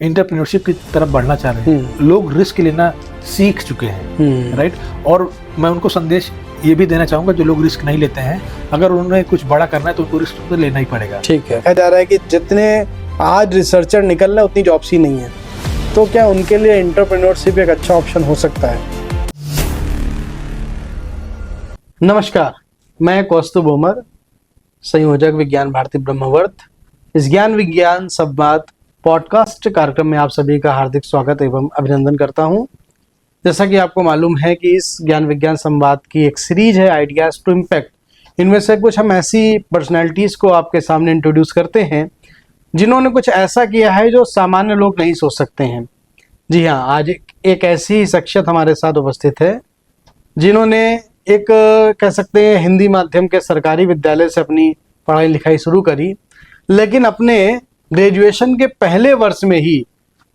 Entrepreneurship की तरफ बढ़ना चाह रहे हैं, लोग रिस्क लेना सीख चुके हैं, राइट। और मैं उनको संदेश ये भी देना चाहूंगा, जो लोग रिस्क नहीं लेते हैं, अगर उन्हें कुछ बड़ा करना है तो उनको रिस्क तो लेना ही पड़ेगा। ठीक है, कहा जा रहा है कि जितने आज रिसर्चर निकल रहे हैं उतनी जॉब्स ही नहीं है, तो क्या उनके लिए एंटरप्रेन्योरशिप एक अच्छा ऑप्शन हो सकता है? नमस्कार, मैं कौस्तुभ ओमर, संयोजक विज्ञान भारती ब्रह्मवर्त। इस ज्ञान विज्ञान संवाद पॉडकास्ट कार्यक्रम में आप सभी का हार्दिक स्वागत एवं अभिनंदन करता हूं। जैसा कि आपको मालूम है कि इस ज्ञान विज्ञान संवाद की एक सीरीज है आइडियाज टू इम्पैक्ट। इनमें से कुछ हम ऐसी पर्सनैलिटीज को आपके सामने इंट्रोड्यूस करते हैं जिन्होंने कुछ ऐसा किया है जो सामान्य लोग नहीं सोच सकते हैं। जी हाँ, आज एक ऐसी शख्सियत हमारे साथ उपस्थित है जिन्होंने एक कह सकते हैं हिंदी माध्यम के सरकारी विद्यालय से अपनी पढ़ाई लिखाई शुरू करी, लेकिन अपने ग्रेजुएशन के पहले वर्ष में ही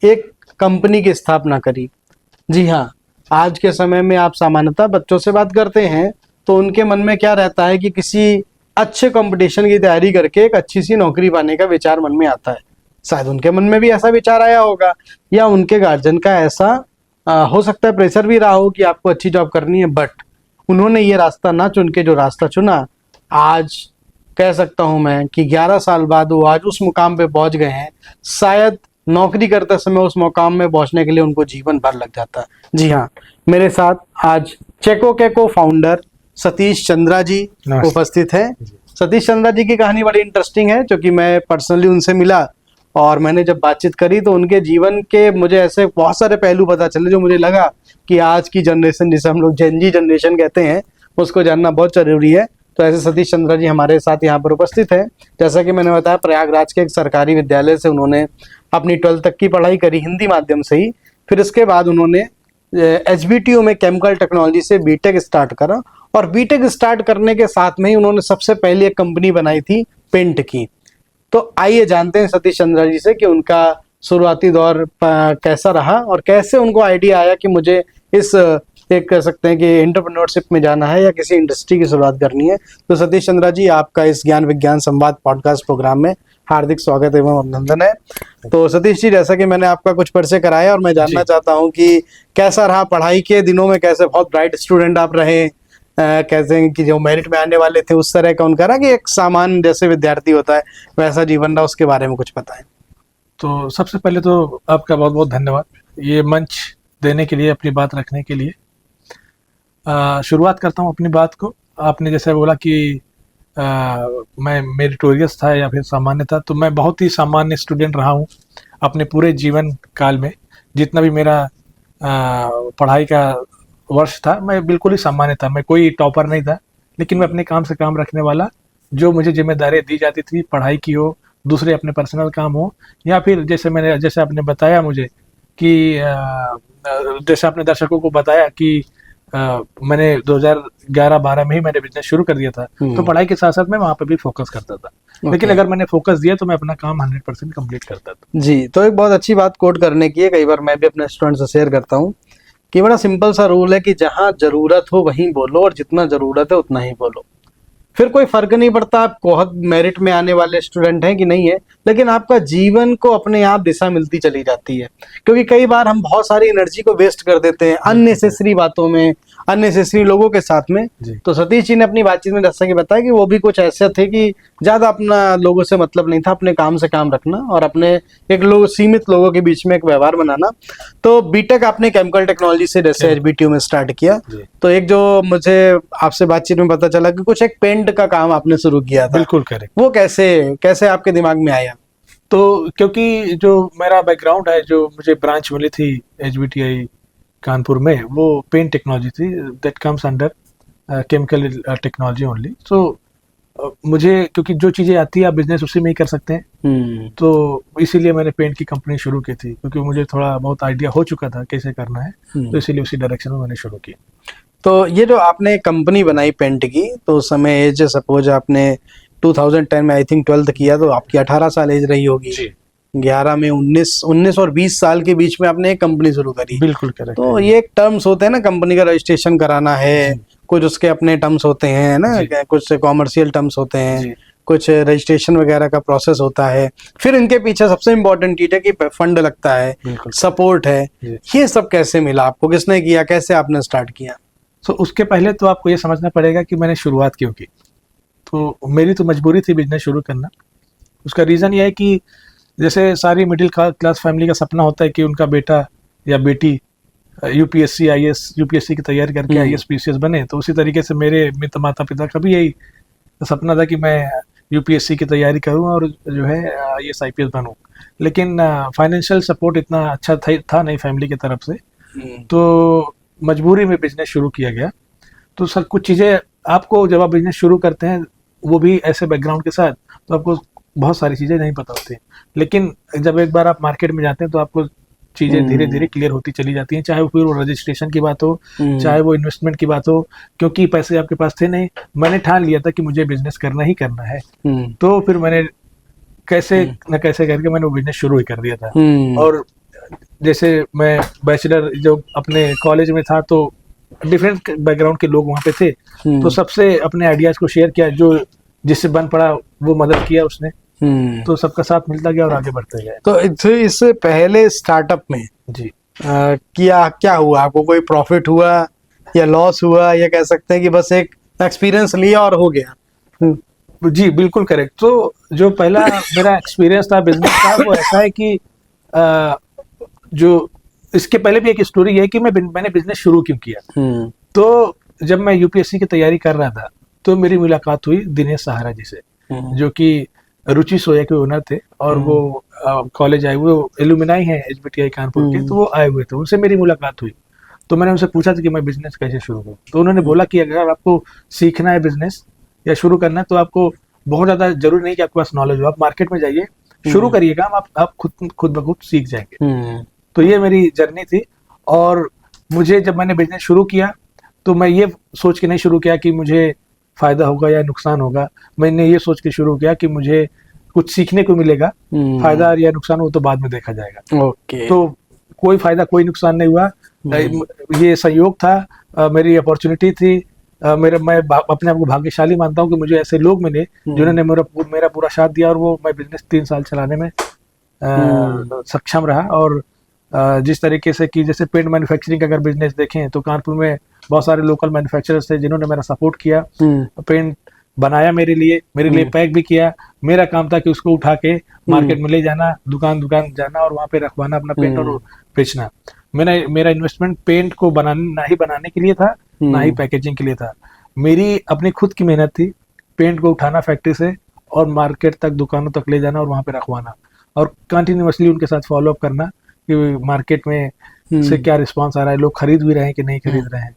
एक कंपनी की स्थापना करी। जी हाँ, आज के समय में आप सामान्यतः बच्चों से बात करते हैं तो उनके मन में क्या रहता है कि किसी अच्छे कंपटीशन की तैयारी करके एक अच्छी सी नौकरी पाने का विचार मन में आता है। शायद उनके मन में भी ऐसा विचार आया होगा, या उनके गार्जियन का ऐसा हो सकता है प्रेशर भी रहा हो कि आपको अच्छी जॉब करनी है, बट उन्होंने ये रास्ता ना चुन के जो रास्ता चुना, आज कह सकता हूं मैं कि 11 साल बाद वो आज उस मुकाम पे पहुंच गए हैं। शायद नौकरी करते समय उस मुकाम में पहुंचने के लिए उनको जीवन भर लग जाता है। जी हाँ, मेरे साथ आज चेको के को फाउंडर सतीश चंद्रा जी उपस्थित है। सतीश चंद्रा जी की कहानी बड़ी इंटरेस्टिंग है, क्योंकि मैं पर्सनली उनसे मिला और मैंने जब बातचीत करी तो उनके जीवन के मुझे ऐसे बहुत सारे पहलू पता चले जो मुझे लगा कि आज की जनरेशन, जिसे हम लोग जेन जी जनरेशन कहते हैं, उसको जानना बहुत जरूरी है। तो ऐसे सतीश चंद्रा जी हमारे साथ यहाँ पर उपस्थित हैं। जैसा कि मैंने बताया, प्रयागराज के एक सरकारी विद्यालय से उन्होंने अपनी 12th तक की पढ़ाई करी हिंदी माध्यम से ही। फिर इसके बाद उन्होंने HBTU में केमिकल टेक्नोलॉजी से बीटेक स्टार्ट करा, और बीटेक स्टार्ट करने के साथ में ही उन्होंने सबसे पहले एक कंपनी बनाई थी पेंट की। तो आइए जानते हैं सतीश चंद्रा जी से कि उनका शुरुआती दौर कैसा रहा और कैसे उनको आइडिया आया कि मुझे इस एक कह सकते हैं कि एंटरप्रेन्योरशिप में जाना है या किसी इंडस्ट्री की शुरुआत करनी है। तो सतीश चंद्रा जी, आपका इस ज्ञान विज्ञान संवाद पॉडकास्ट प्रोग्राम में हार्दिक स्वागत एवं अभिनंदन है। तो सतीश जी, जैसा कि मैंने आपका कुछ परिचय कराया और मैं जानना चाहता हूँ कि कैसा रहा पढ़ाई के दिनों में, कैसे बहुत ब्राइट स्टूडेंट आप रहे, कहते हैं कि जो मेरिट में आने वाले थे उस तरह का उनका रहा कि एक सामान्य जैसे विद्यार्थी होता है वैसा जीवन रहा, उसके बारे में कुछ बताएं। तो सबसे पहले तो आपका बहुत बहुत धन्यवाद ये मंच देने के लिए, अपनी बात रखने के लिए। शुरुआत करता हूँ अपनी बात को। आपने जैसे बोला कि मैं मेरिटोरियस था या फिर सामान्य था, तो मैं बहुत ही सामान्य स्टूडेंट रहा हूँ अपने पूरे जीवन काल में। जितना भी मेरा पढ़ाई का वर्ष था, मैं बिल्कुल ही सामान्य था। मैं कोई टॉपर नहीं था, लेकिन मैं अपने काम से काम रखने वाला। जो मुझे जिम्मेदारी दी जाती थी, पढ़ाई की हो, दूसरे अपने पर्सनल काम हो, या फिर जैसे आपने बताया मुझे कि जैसे आपने दर्शकों को बताया कि मैंने 2011-12 में ही मैंने बिजनेस शुरू कर दिया था, तो पढ़ाई के साथ साथ मैं वहां पे भी फोकस करता था। लेकिन अगर मैंने फोकस दिया तो मैं अपना काम 100% कंप्लीट करता था। जी, तो एक बहुत अच्छी बात कोट करने की है, कई बार मैं भी अपने स्टूडेंट से शेयर करता हूँ कि बड़ा सिंपल सा रूल है कि जहां जरूरत हो वहीं बोलो, और जितना जरूरत है उतना ही बोलो। फिर कोई फर्क नहीं पड़ता आप बहुत मेरिट में आने वाले स्टूडेंट हैं कि नहीं है, लेकिन आपका जीवन को अपने आप दिशा मिलती चली जाती है। क्योंकि कई बार हम बहुत सारी एनर्जी को वेस्ट कर देते हैं अननेसेसरी बातों में, अननेसेसरी लोगों के साथ में। तो सतीश जी ने अपनी बातचीत में जैसा कि बताया कि वो भी कुछ ऐसे थे कि ज्यादा अपना लोगों से मतलब नहीं था, अपने काम से काम रखना और अपने एक सीमित लोगों के बीच में एक व्यवहार बनाना। तो बीटेक आपने केमिकल टेक्नोलॉजी से जैसे HBTU में स्टार्ट किया, तो एक जो मुझे आपसे बातचीत में पता चला कि कुछ एक पेंट का काम आपने शुरू किया था। बिल्कुल करेक्ट। वो कैसे आपके दिमाग में आया? तो क्योंकि जो मेरा बैकग्राउंड है, जो मुझे ब्रांच मिली थी HBTI कानपुर में, वो पेंट टेक्नोलॉजी थी, that comes under chemical technology only. So मुझे क्योंकि जो चीजें आती है आप बिजनेस उसी में ही कर सकते हैं, तो इसीलिए मैंने पेंट की कंपनी शुरू की थी, क्योंकि मुझे थोड़ा बहुत आइडिया हो चुका था कैसे करना है, तो इसीलिए उसी डायरेक्शन में मैंने शुरू की। तो ये जो आपने कंपनी बनाई पेंट की, तो उस समय एज सपोज आपने 2010 में आई थिंक 12th किया, तो आपकी 18 साल एज रही होगी। 11 में 19 और 20 साल के बीच में आपने एक कंपनी शुरू करी। बिल्कुल करेक्ट। तो ये एक टर्म्स होते हैं ना, कंपनी का रजिस्ट्रेशन कराना है, कुछ उसके अपने टर्म्स होते हैं ना, कुछ कॉमर्शियल टर्म्स होते हैं, कुछ रजिस्ट्रेशन वगैरह का प्रोसेस होता है, फिर इनके पीछे सबसे इम्पोर्टेंट चीज है कि फंड लगता है, बिल्कुल। सपोर्ट है। जी। ये सब कैसे मिला आपको, किसने किया, कैसे आपने स्टार्ट किया? तो उसके पहले तो आपको ये समझना पड़ेगा कि मैंने शुरुआत क्यों की। तो मेरी तो मजबूरी थी बिजनेस शुरू करना। उसका रीज़न ये है कि जैसे सारी मिडिल क्लास फैमिली का सपना होता है कि उनका बेटा या बेटी यूपीएससी आईएएस यूपीएससी की तैयारी करके आईएएस पीसीएस बने, तो उसी तरीके से मेरे मित्र माता पिता का भी यही सपना था कि मैं यूपीएससी की तैयारी करूं और जो है आईएएस आईपीएस बनूं। लेकिन फाइनेंशियल सपोर्ट इतना अच्छा था नहीं फैमिली की तरफ से, तो मजबूरी में बिजनेस शुरू किया गया। तो सर कुछ चीज़ें आपको जब आप बिजनेस शुरू करते हैं, वो भी ऐसे बैकग्राउंड के साथ, तो आपको बहुत सारी चीज़ें नहीं पता होती हैं। लेकिन जब एक बार आप मार्केट में जाते हैं तो आपको चीज़ें धीरे धीरे क्लियर होती चली जाती हैं, चाहे वो फिर वो रजिस्ट्रेशन की बात हो, चाहे वो इन्वेस्टमेंट की बात हो। क्योंकि पैसे आपके पास थे नहीं, मैंने ठान लिया था कि मुझे बिजनेस करना ही करना है। तो फिर मैंने कैसे न कैसे करके मैंने वो बिजनेस शुरू ही कर दिया था। और जैसे मैं बैचलर जो अपने कॉलेज में था, तो डिफरेंट बैकग्राउंड के लोग वहाँ पे थे, तो सबसे अपने आइडियाज को शेयर किया, जो जिससे बन पड़ा वो मदद किया उसने। तो सबका साथ मिलता गया और आगे बढ़ते गए। तो इससे पहले स्टार्टअप में जी क्या हुआ आपको? कोई प्रॉफिट हुआ या लॉस हुआ, या कह सकते हैं कि बस एक एक्सपीरियंस लिया और हो गया? जी बिल्कुल करेक्ट। तो जो पहला मेरा एक्सपीरियंस था बिजनेस का, वो ऐसा है कि जो इसके पहले भी एक स्टोरी है कि मैंने बिजनेस शुरू क्यों किया। तो जब मैं यूपीएससी की तैयारी कर रहा था, तो मेरी मुलाकात हुई दिनेश सहारा जी से, जो कि रुचि सोया के ओनर थे, और वो कॉलेज आए हुए, एलुमिनाई हैं एचबीटीआई कानपुर के, तो वो आए हुए थे, उनसे मेरी मुलाकात हुई। तो मैंने उनसे पूछा था कि मैं बिजनेस कैसे शुरू करूँ। तो उन्होंने बोला कि अगर आपको सीखना है बिजनेस या शुरू करना है, तो आपको बहुत ज़्यादा जरूरी नहीं कि आपके पास नॉलेज हो, आप मार्केट में जाइए, शुरू करिए काम, आप खुद ब खुद सीख जाएंगे। तो ये मेरी जर्नी थी। और मुझे जब मैंने बिजनेस शुरू किया, तो मैं ये सोच के नहीं शुरू किया कि मुझे फायदा होगा या नुकसान होगा। मैंने ये सोच के शुरू किया कि मुझे कुछ सीखने को मिलेगा, फायदा या नुकसान हो तो बाद में देखा जाएगा। ओके। तो कोई फायदा कोई नुकसान नहीं हुआ, ये संयोग था, मेरी अपॉर्चुनिटी थी। मैं अपने आप को भाग्यशाली मानता हूँ कि मुझे ऐसे लोग मिले जिन्होंने मेरा पूरा साथ दिया, और वो मैं बिजनेस 3 साल चलाने में सक्षम रहा। और जिस तरीके से कि जैसे पेंट मैन्युफैक्चरिंग का अगर बिजनेस देखें, तो कानपुर में बहुत सारे लोकल मैन्युफैक्चरर्स थे जिन्होंने मेरा सपोर्ट किया, पेंट बनाया मेरे लिए पैक भी किया। मेरा काम था कि उसको उठा के मार्केट में ले जाना, दुकान जाना और वहाँ पे रखवाना अपना पेंट और बेचना। मेरा इन्वेस्टमेंट पेंट को बनाने के लिए था, ना ही पैकेजिंग के लिए था। मेरी अपनी खुद की मेहनत थी, पेंट को उठाना फैक्ट्री से और मार्केट तक, दुकानों तक ले जाना और वहाँ पे रखवाना, और कंटिन्यूअसली उनके साथ फॉलो अप करना कि मार्केट में से क्या रिस्पांस आ रहा है, लोग खरीद भी रहे हैं कि नहीं खरीद रहे हैं।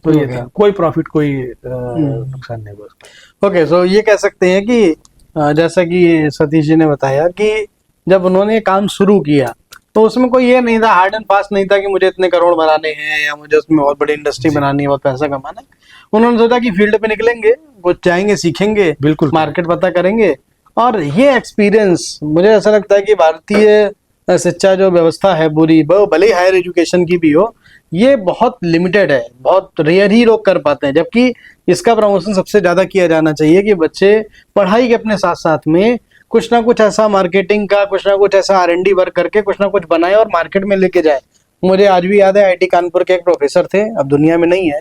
तो ये था, कोई प्रॉफिट कोई नुकसान नहीं हुआ। ओके, सो ये कह सकते हैं कि जैसा कि सतीश जी ने बताया कि जब उन्होंने काम शुरू किया, तो उसमें कोई ये नहीं था, हार्ड एंड फास्ट नहीं था कि मुझे इतने करोड़ बनाने हैं या मुझे उसमें बहुत बड़ी इंडस्ट्री बनानी है, बहुत पैसा कमाना है। उन्होंने सोचा कि फील्ड पे निकलेंगे, वो जाएंगे, सीखेंगे, बिल्कुल मार्केट पता करेंगे। और ये एक्सपीरियंस मुझे ऐसा लगता है कि भारतीय शिक्षा जो व्यवस्था है पूरी, वो भले ही हायर एजुकेशन की भी हो, ये बहुत लिमिटेड है, बहुत रेयर ही लोग कर पाते हैं। जबकि इसका प्रमोशन सबसे ज्यादा किया जाना चाहिए कि बच्चे पढ़ाई के अपने साथ साथ में कुछ ना कुछ ऐसा मार्केटिंग का, कुछ ना कुछ ऐसा R&D वर्क करके कुछ ना कुछ बनाए और मार्केट में लेके जाए। मुझे आज भी याद है, IIT कानपुर के एक प्रोफेसर थे, अब दुनिया में नहीं है,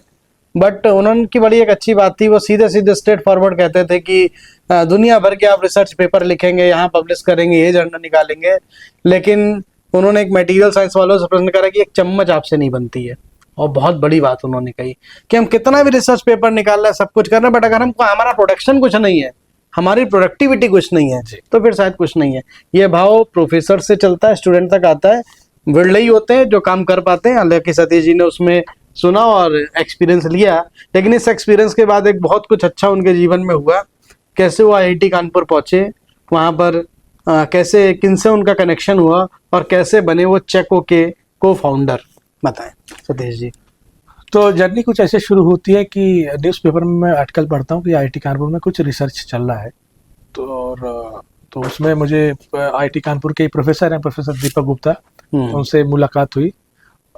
बट उन्होंने बड़ी एक अच्छी बात थी, वो सीधे सीधे स्ट्रेट फॉरवर्ड कहते थे कि दुनिया भर के आप रिसर्च पेपर लिखेंगे, यहाँ पब्लिश करेंगे, ये जर्नल निकालेंगे, लेकिन उन्होंने एक मटेरियल साइंस वालों से प्रश्न करा कि एक चम्मच आपसे नहीं बनती है। और बहुत बड़ी बात उन्होंने कही कि हम कितना भी रिसर्च पेपर निकाल रहे हैं, सब कुछ कर रहे हैं, बट अगर हमको हमारा प्रोडक्शन कुछ नहीं है, हमारी प्रोडक्टिविटी कुछ नहीं है, तो फिर शायद कुछ नहीं है। ये भाव प्रोफेसर से चलता है, स्टूडेंट तक आता है। विरले ही होते हैं जो काम कर पाते हैं। हालांकि सतीश जी ने उसमें सुना और एक्सपीरियंस लिया, लेकिन इस एक्सपीरियंस के बाद एक बहुत कुछ अच्छा उनके जीवन में हुआ। कैसे वो IIT कानपुर पहुंचे, वहां पर कैसे, किनसे उनका कनेक्शन हुआ, और कैसे बने वो चेको के को-फाउंडर, बताएं सतीश जी। तो जर्नी कुछ ऐसे शुरू होती है कि न्यूज़पेपर में मैं आर्टिकल पढ़ता हूँ कि IIT कानपुर में कुछ रिसर्च चल रहा है। तो उसमें मुझे IIT कानपुर के प्रोफेसर हैं, प्रोफेसर दीपक गुप्ता, उनसे मुलाकात हुई।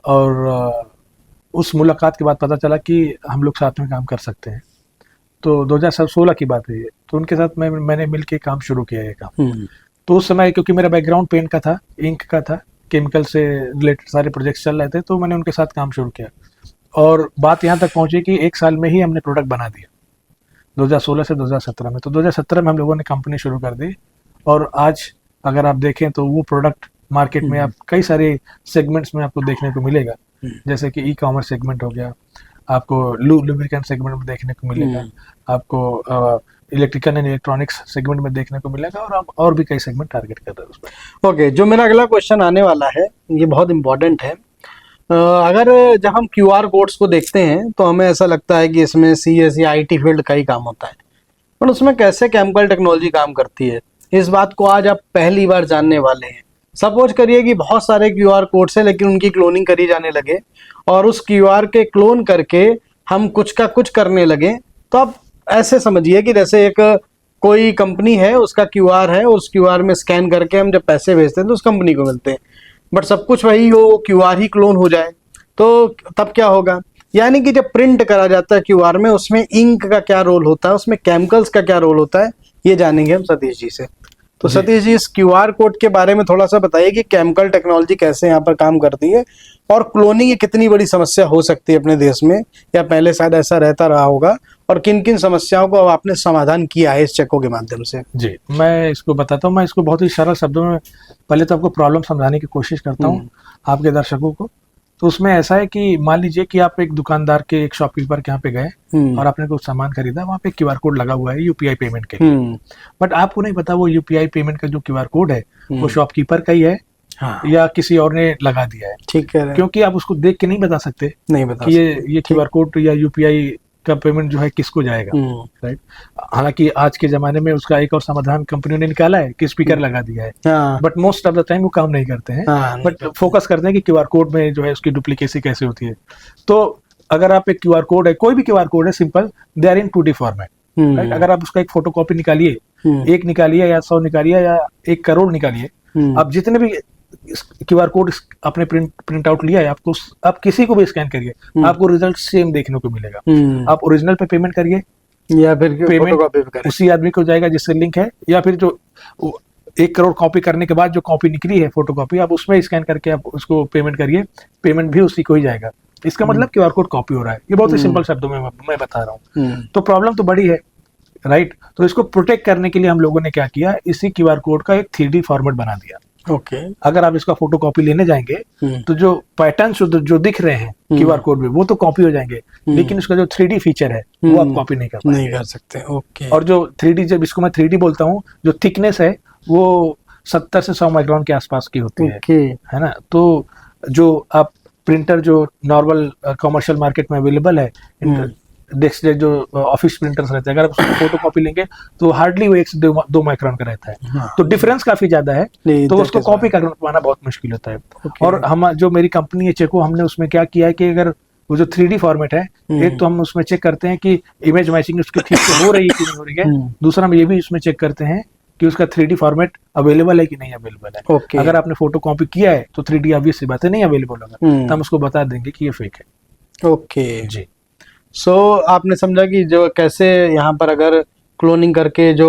और उस मुलाकात के बाद पता चला कि हम लोग साथ में काम कर सकते हैं। तो 2016 की बात है ये। तो उनके साथ मैंने मिल के काम शुरू किया ये काम। तो उस समय क्योंकि मेरा बैकग्राउंड पेंट का था, इंक का था, केमिकल से रिलेटेड सारे प्रोजेक्ट्स चल रहे थे, तो मैंने उनके साथ काम शुरू किया। और बात यहाँ तक पहुंची कि 1 साल में ही हमने प्रोडक्ट बना दिया, 2016 से 2017 में। तो 2017 में हम लोगों ने कंपनी शुरू कर दी, और आज अगर आप देखें तो वो प्रोडक्ट मार्केट में आप कई सारे सेगमेंट्स में आपको देखने को मिलेगा। जैसे कि ई कॉमर्स सेगमेंट हो गया, आपको लुब्रिकेंट सेगमेंट में देखने को मिलेगा, आपको इलेक्ट्रिकल एंड इलेक्ट्रॉनिक्स सेगमेंट में देखने को मिलेगा, और आप और भी कई सेगमेंट टारगेट कर रहे हैं उसमें। ओके, जो मेरा अगला क्वेश्चन आने वाला है ये बहुत इंपॉर्टेंट है। अगर जब हम QR कोड्स को देखते हैं तो हमें ऐसा लगता है कि इसमें CS या IT फील्ड का ही काम होता है, पर उसमें कैसे केमिकल टेक्नोलॉजी काम करती है, इस बात को आज आप पहली बार जानने वाले हैं। सपोज करिए कि बहुत सारे QR कोड्स हैं लेकिन उनकी क्लोनिंग करी जाने लगे, और उस QR के क्लोन करके हम कुछ का कुछ करने लगे। तो आप ऐसे समझिए कि जैसे एक कोई कंपनी है, उसका QR है, उस QR में स्कैन करके हम जब पैसे भेजते हैं तो उस कंपनी को मिलते हैं, बट सब कुछ वही हो, QR ही क्लोन हो जाए तो तब क्या होगा। यानी कि जब प्रिंट करा जाता है QR में, उसमें इंक का क्या रोल होता है, उसमें केमिकल्स का क्या रोल होता है, ये जानेंगे हम सतीश जी से। तो सतीश जी, इस QR कोड के बारे में थोड़ा सा बताइए कि केमिकल टेक्नोलॉजी कैसे यहाँ पर काम करती है, और क्लोनिंग ये कितनी बड़ी समस्या हो सकती है अपने देश में, या पहले शायद ऐसा रहता रहा होगा, और किन किन समस्याओं को अब आपने समाधान किया है इस चेकों के माध्यम से। जी, मैं इसको बताता हूँ। मैं इसको बहुत ही सरल शब्दों में पहले तो आपको प्रॉब्लम समझाने की कोशिश करता हूँ आपके दर्शकों को। तो उसमें ऐसा है कि मान लीजिए कि आप एक दुकानदार के, एक शॉपकीपर के यहाँ पे गए और आपने कुछ सामान खरीदा, वहाँ पे QR कोड लगा हुआ है UPI पेमेंट के लिए, बट आपको नहीं पता वो UPI पेमेंट का जो QR कोड है वो शॉपकीपर का ही है, हाँ, या किसी और ने लगा दिया है। ठीक है, क्योंकि आप उसको देख के नहीं बता सकते, नहीं बता कि ये QR कोड या UPI का पेमेंट जो है किसको जाएगा, राइट। हालांकि आज के जमाने में उसका एक और समाधान कंपनियों ने निकाला है कि स्पीकर लगा दिया है, but most of the time वो काम नहीं करते हैं, बट फोकस करते हैं कि QR कोड में जो है उसकी डुप्लीकेसी कैसे होती है। तो अगर आप एक QR कोड है, कोई भी QR कोड है, simple, they are in 2D format, right. अगर आप उसका एक फोटोकॉपी निकालिए, 1 निकालिए या 100 निकालिए या 1 करोड़ निकालिए, आप जितने भी QR कोड आपने प्रिंट आउट लिया है, आपको आप किसी को भी स्कैन करिए, आपको रिजल्ट सेम देखने को मिलेगा। आप ओरिजिनल पे पेमेंट करिए, या फिर पेमेंट उसी आदमी को जाएगा जिससे लिंक है, या फिर जो 1 करोड़ कॉपी करने के बाद जो कॉपी निकली है फोटोकॉपी, आप उसमें स्कैन करके आप उसको पेमेंट करिए, पेमेंट भी उसी को ही जाएगा। इसका मतलब QR कोड कॉपी हो रहा है। ये बहुत ही सिंपल शब्दों में मैं बता रहा हूँ। तो प्रॉब्लम तो बड़ी है, राइट। तो इसको प्रोटेक्ट करने के लिए हम लोगों ने क्या किया, इसी QR कोड का एक 3D फॉर्मेट बना दिया। ओके, अगर आप इसका फोटो कॉपी लेने जाएंगे तो जो पैटर्न जो दिख रहे हैं QR कोड में वो तो कॉपी हो जाएंगे, लेकिन उसका जो 3D फीचर है वो आप कॉपी नहीं कर सकते। ओके, और जो 3D, जब इसको मैं 3D बोलता हूँ, जो थिकनेस है वो 70 से 100 माइक्रोन के आसपास की होती है ना। तो जो आप प्रिंटर जो नॉर्मल कमर्शियल मार्केट में अवेलेबल है, डेस्क जो ऑफिस प्रिंटर्स रहते हैं, अगर आप फोटो कॉपी लेंगे तो हार्डली वो 1 से 2 माइक्रोन का रहता है। तो डिफरेंस काफी ज्यादा है, तो उसको कॉपी कर पाना बहुत मुश्किल होता है। और हम, जो मेरी कंपनी है चेको, हमने उसमें क्या किया है कि अगर वो जो 3D फॉर्मेट है, एक तो हम उसमें चेक करते हैं कि इमेज मैचिंग उसकी ठीक से हो रही है कि नहीं हो रही है, दूसरा हम ये भी उसमें चेक करते हैं कि उसका 3D फॉर्मेट अवेलेबल है कि नहीं अवेलेबल है। अगर आपने फोटो कॉपी किया है तो 3D ऑब्वियस सी बात है नहीं अवेलेबल होगा, तो हम उसको बता देंगे कि ये फेक है। ओके जी। सो आपने समझा कि जो कैसे यहाँ पर अगर क्लोनिंग करके जो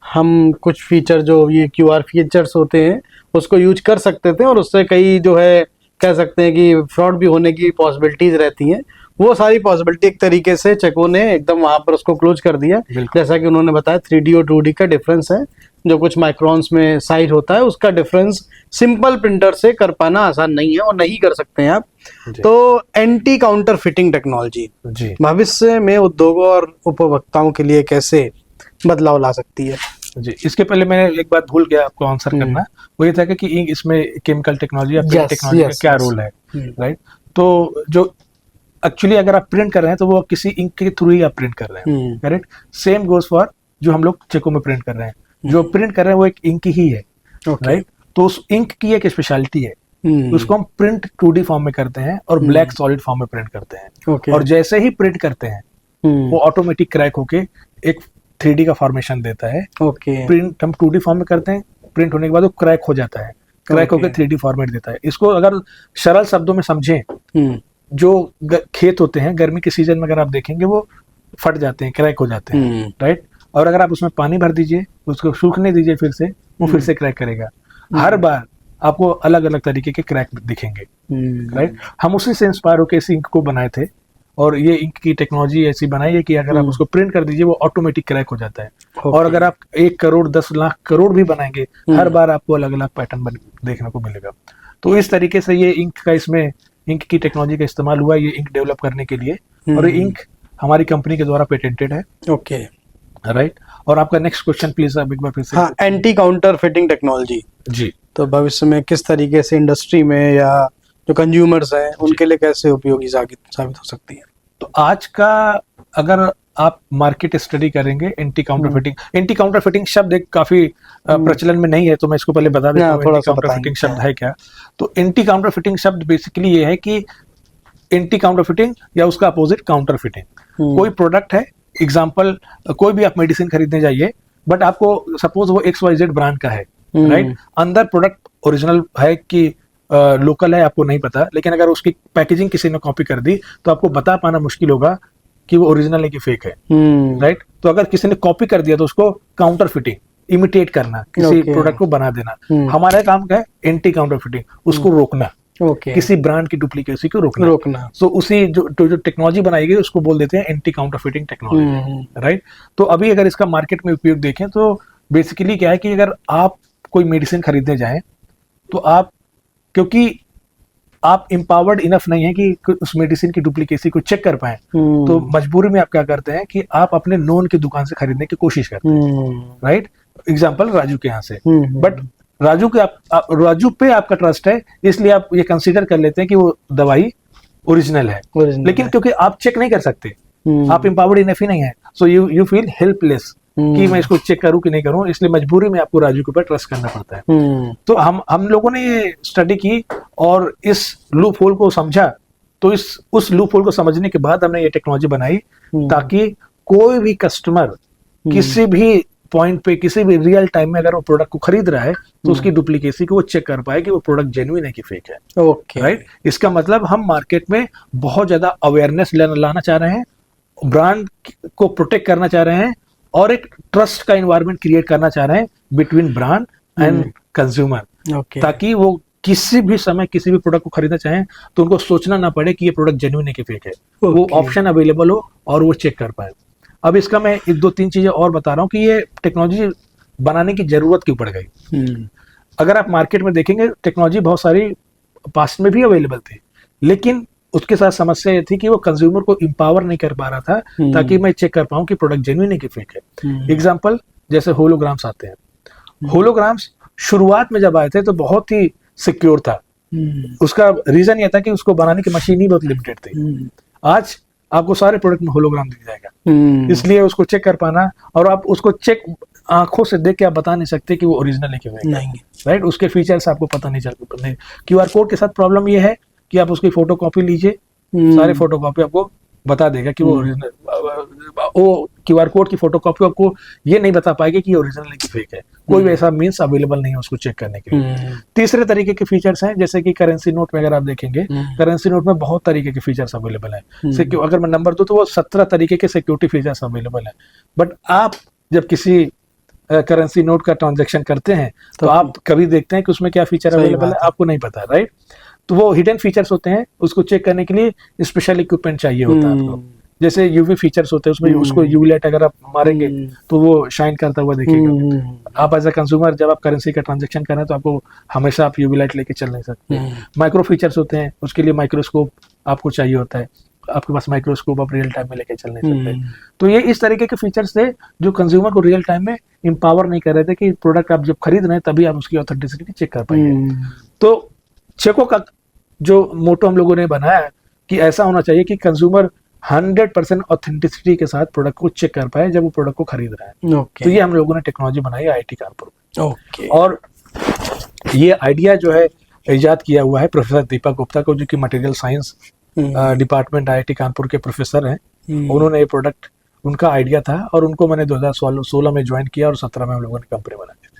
हम कुछ फीचर, जो ये QR फीचर्स होते हैं, उसको यूज कर सकते थे, और उससे कई जो है कह सकते हैं कि फ्रॉड भी होने की पॉसिबिलिटीज रहती हैं। वो सारी पॉसिबिलिटी एक तरीके से चेको ने एकदम वहां पर उसको क्लोज कर दिया। जैसा कि उन्होंने बताया 3D और 2D का डिफरेंस है, जो कुछ माइक्रोन्स में साइज होता है, उसका डिफरेंस सिंपल प्रिंटर से कर पाना आसान नहीं है, और नहीं कर सकते हैं आप। तो एंटी काउंटर फिटिंग टेक्नोलॉजी भविष्य में उद्योगों और उपभोक्ताओं के लिए कैसे बदलाव ला सकती है? जी, इसके पहले मैंने एक बात भूल गया आपको आंसर करना, वो ये था कि इसमें केमिकल टेक्नोलॉजी या प्रिंट टेक्नोलॉजी का क्या रोल है, राइट। तो जो एक्चुअली अगर आप प्रिंट कर रहे हैं तो वो किसी इंक के थ्रू ही आप प्रिंट कर रहे हैं, करेक्ट। सेम गोज फॉर जो हम लोग चेको में प्रिंट कर रहे हैं, जो प्रिंट कर रहे हैं वो एक इंक ही है, राइट। तो उस इंक की एक स्पेशलिटी है, उसको हम प्रिंट 2D फॉर्म में करते हैं और ब्लैक सॉलिड फॉर्म में प्रिंट करते हैं। और जैसे ही प्रिंट करते हैं वो ऑटोमेटिक क्रैक होके एक 3D का फॉर्मेशन देता है। प्रिंट हम 2D फॉर्म में करते हैं, प्रिंट होने के बाद वो क्रैक हो जाता है, क्रैक होकर 3D फॉर्मेट देता है। इसको अगर सरल शब्दों में समझें, जो खेत होते हैं गर्मी के सीजन में अगर आप देखेंगे वो फट जाते हैं, क्रैक हो जाते हैं, राइट। और अगर आप उसमें पानी भर दीजिए, उसको सूखने दीजिए फिर से, वो फिर से क्रैक करेगा। हर बार आपको अलग अलग तरीके के क्रैक दिखेंगे, राइट। हम उसी से इंस्पायर होकर इस इंक को बनाए थे, और ये इंक की टेक्नोलॉजी ऐसी बनाई है कि अगर आप उसको प्रिंट कर दीजिए वो ऑटोमेटिक क्रैक हो जाता है। और अगर आप 1 करोड़ 10 लाख करोड़ भी बनाएंगे, हर बार आपको अलग अलग पैटर्न देखने को मिलेगा। तो इस तरीके से ये इंक का, इसमें इंक की टेक्नोलॉजी का इस्तेमाल हुआ ये इंक डेवलप करने के लिए, और ये इंक हमारी कंपनी के द्वारा पेटेंटेड है। Okay, right. और आपका नेक्स्ट क्वेश्चन प्लीज आप एक बार फिर से। हाँ, एंटी काउंटर फिटिंग टेक्नोलॉजी जी, तो भविष्य में किस तरीके से इंडस्ट्री में या जो कंज्यूमर्स हैं उनके लिए कैसे उपयोगी साबित हो सकती है? तो आज का अगर आप मार्केट स्टडी करेंगे, एंटी काउंटर फिटिंग शब्द एक काफी प्रचलन में नहीं है, तो मैं इसको पहले बता देता हूँ एंटी काउंटर फिटिंग शब्द है क्या। तो एंटी काउंटर फिटिंग शब्द बेसिकली ये है कि एंटी काउंटर फिटिंग या उसका अपोजिट काउंटर फिटिंग। कोई प्रोडक्ट है, एग्जांपल कोई भी आप मेडिसिन खरीदने जाइए, बट आपको सपोज वो XYZ ब्रांड का है, राइट। अंदर प्रोडक्ट ओरिजिनल है कि लोकल है आपको नहीं पता, लेकिन अगर उसकी पैकेजिंग किसी ने कॉपी कर दी तो आपको बता पाना मुश्किल होगा कि वो ओरिजिनल है कि फेक है, राइट। तो अगर किसी ने कॉपी कर दिया तो उसको काउंटर फिटिंग, इमिटेट करना, किसी प्रोडक्ट को बना देना। हमारा काम क्या है? एंटी काउंटर फिटिंग, उसको रोकना, किसी ब्रांड की डुप्लीकेसी को रोकना। सो उसी जो टेक्नोलॉजी बनाई गई उसको बोल देते हैं anti counter fitting technology, right. तो अभी अगर इसका मार्केट में उपयोग देखें तो बेसिकली क्या है कि अगर आप कोई मेडिसिन खरीदने जाएं तो आप, क्योंकि आप एम्पावर्ड इनफ नहीं है कि उस मेडिसिन की डुप्लीकेसी को चेक कर पाए, तो मजबूरी में आप क्या करते हैं कि आप अपने नोन की दुकान से खरीदने की कोशिश करते हैं, राइट। एग्जाम्पल राजू के यहाँ से, बट राजू पे आपका ट्रस्ट है, इसलिए आप ये कंसीडर कर लेते हैं कि वो दवाई ओरिजिनल है, लेकिन क्योंकि आप चेक नहीं कर सकते, आप एम्पावर्ड इनफ ही नहीं है, सो यू फील हेल्पलेस कि मैं इसको चेक करूं कि नहीं करूं, इसलिए मजबूरी में आपको राजू के ऊपर ट्रस्ट करना पड़ता है। तो हम लोगों ने ये स्टडी की और इस लूप होल को समझा, तो उस लूप होल को समझने के बाद हमने ये टेक्नोलॉजी बनाई ताकि कोई भी कस्टमर किसी भी पॉइंट पे, किसी भी रियल टाइम में अगर वो प्रोडक्ट को खरीद रहा है तो उसकी डुप्लीकेसी को वो चेक कर पाए कि वो प्रोडक्ट जेन्युइन है कि फेक है, राइट। इसका मतलब हम मार्केट में बहुत ज्यादा अवेयरनेस लाना चाह रहे हैं, ब्रांड को प्रोटेक्ट करना चाह रहे हैं, और एक ट्रस्ट का एनवायरनमेंट क्रिएट करना चाह रहे हैं बिटवीन ब्रांड एंड कंज्यूमर, ताकि वो किसी भी समय किसी भी प्रोडक्ट को खरीदना चाहें तो उनको सोचना ना पड़े कि ये प्रोडक्ट जेन्युइन है कि फेक है, वो ऑप्शन अवेलेबल हो और वो चेक कर पाए। अब इसका मैं 1-2-3 चीजें और बता रहा हूँ कि ये टेक्नोलॉजी बनाने की जरूरत क्यों पड़ गई। अगर आप मार्केट में देखेंगे टेक्नोलॉजी बहुत सारी पास्ट में भी अवेलेबल थी, लेकिन उसके साथ समस्या ये थी कि वो कंज्यूमर को इंपावर नहीं कर पा रहा था ताकि मैं चेक कर पाऊं कि प्रोडक्ट जेन्युइन है कि फेक है। एग्जांपल जैसे होलोग्राम्स आते हैं। होलोग्राम्स शुरुआत में जब आए थे तो बहुत ही सिक्योर था, उसका रीजन ये था कि उसको बनाने की मशीन ही बहुत लिमिटेड थी। आज आपको सारे प्रोडक्ट में होलोग्राम दिख जाएगा, इसलिए उसको चेक कर पाना, और आप उसको चेक आंखों से देख के आप बता नहीं सकते कि वो ओरिजिनल है कि फेक है, राइट। उसके फीचर्स आपको पता नहीं चल। QR कोड के साथ प्रॉब्लम ये है कि आप उसकी फोटो कॉपी लीजिए, सारे फोटो कॉपी आपको बता देगा कि वो ओरिजिनल, वो QR कोड की फोटो कॉपी आपको ये नहीं बता पाएगी कि ओरिजिनल है कि फेक है। कोई भी ऐसा मीन्स अवेलेबल नहीं है उसको चेक करने के लिए। तीसरे तरीके के फीचर्स हैं, जैसे कि करेंसी नोट में अगर आप देखेंगे, करेंसी नोट में बहुत तरीके के फीचर्स अवेलेबल है। अगर मैं नंबर दूं तो वो 17 तरीके के सिक्योरिटी फीचर्स अवेलेबल है। बट आप जब किसी करेंसी नोट का ट्रांजेक्शन करते हैं तो आप कभी देखते हैं कि उसमें क्या फीचर अवेलेबल है, आपको नहीं पता, राइट। तो वो हिडन फीचर्स होते हैं, उसको चेक करने के लिए स्पेशल इक्विपमेंट चाहिए होता है आपको। जैसे यूवी फीचर्स होते हैं, उसमें उसको यूवी लाइट अगर आप मारेंगे तो वो शाइन करता हुआ दिखेगा। आप एज अ कंज्यूमर जब आप करेंसी का ट्रांजैक्शन कर रहे हैं तो आपको हमेशा आप यूवी लाइट लेके चल नहीं सकते। माइक्रो फीचर्स होते हैं, उसके लिए माइक्रोस्कोप आपको चाहिए होता है, आपके पास माइक्रोस्कोप आप रियल टाइम में लेके चल नहीं सकते। तो ये इस तरीके के फीचर्स थे जो कंज्यूमर को रियल टाइम में एम्पावर नहीं कर रहे थे कि प्रोडक्ट आप जब खरीद रहे हैं तभी आप उसकी ऑथेंटिसिटी चेक कर पाएंगे। तो चेको का जो मोटो हम लोगों ने बनाया कि ऐसा होना चाहिए कि कंज्यूमर 100% ऑथेंटिसिटी के साथ प्रोडक्ट को चेक कर पाए जब वो प्रोडक्ट को खरीद रहा है। तो ये हम लोगों ने टेक्नोलॉजी बनाई IIT कानपुर में। और ये आइडिया जो है इजाद किया हुआ है प्रोफेसर दीपक गुप्ता को, जो कि material science department IIT Kanpur के प्रोफेसर हैं। उन्होंने ये प्रोडक्ट, उनका आइडिया था और उनको मैंने 2016 में ज्वाइन किया और 17 में हम लोगों ने कंपनी बनाई थी।